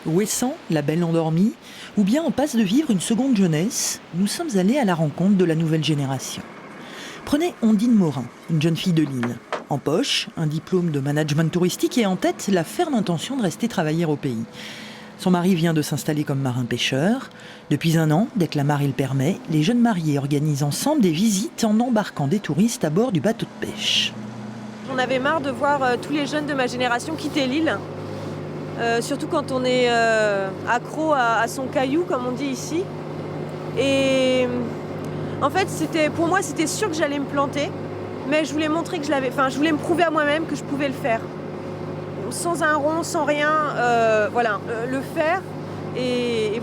Ouessant, la belle endormie, ou bien en passe de vivre une seconde jeunesse, nous sommes allés à la rencontre de la nouvelle génération. Prenez Ondine Morin, une jeune fille de Lille. En poche, un diplôme de management touristique et en tête, la ferme intention de rester travailler au pays. Son mari vient de s'installer comme marin-pêcheur. Depuis 1 an, dès que la marée le permet, les jeunes mariés organisent ensemble des visites en embarquant des touristes à bord du bateau de pêche. J'en avais marre de voir tous les jeunes de ma génération quitter l'île. Surtout quand on est accro à son caillou, comme on dit ici. Et en fait, pour moi, c'était sûr que j'allais me planter, mais je voulais montrer que je voulais me prouver à moi-même que je pouvais le faire. Sans un rond, sans rien, le faire et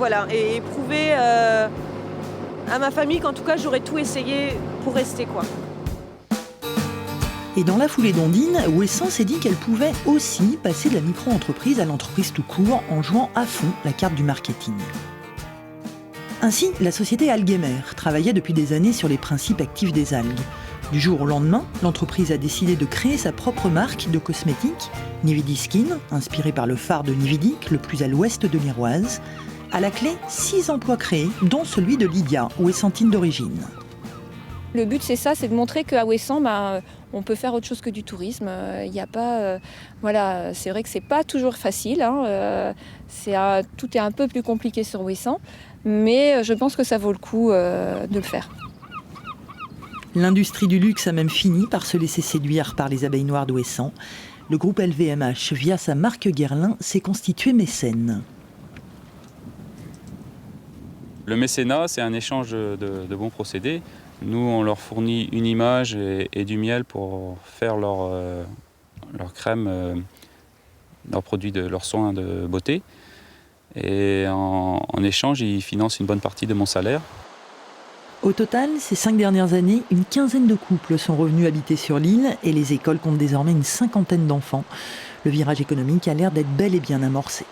prouver à ma famille qu'en tout cas, j'aurais tout essayé pour rester, quoi. Et dans la foulée d'Ondine, Ouessant s'est dit qu'elle pouvait aussi passer de la micro-entreprise à l'entreprise tout court en jouant à fond la carte du marketing. Ainsi, la société Alguemer travaillait depuis des années sur les principes actifs des algues. Du jour au lendemain, l'entreprise a décidé de créer sa propre marque de cosmétiques, Nividi Skin, inspirée par le phare de Nividic, le plus à l'ouest de l'Iroise. À la clé, 6 emplois créés, dont celui de Lydia, ouessantine d'origine. Le but, c'est ça, c'est de montrer qu'à Ouessant, on peut faire autre chose que du tourisme. Il n'y a pas, c'est vrai que c'est pas toujours facile. Tout est un peu plus compliqué sur Ouessant, mais je pense que ça vaut le coup de le faire. L'industrie du luxe a même fini par se laisser séduire par les abeilles noires d'Ouessant. Le groupe LVMH, via sa marque Guerlain, s'est constitué mécène. Le mécénat, c'est un échange de bons procédés. Nous, on leur fournit une image et du miel pour faire leur crème, leurs produits, leurs soins de beauté. Et en échange, ils financent une bonne partie de mon salaire. Au total, ces 5 dernières années, une quinzaine de couples sont revenus habiter sur l'île et les écoles comptent désormais une 50aine d'enfants. Le virage économique a l'air d'être bel et bien amorcé.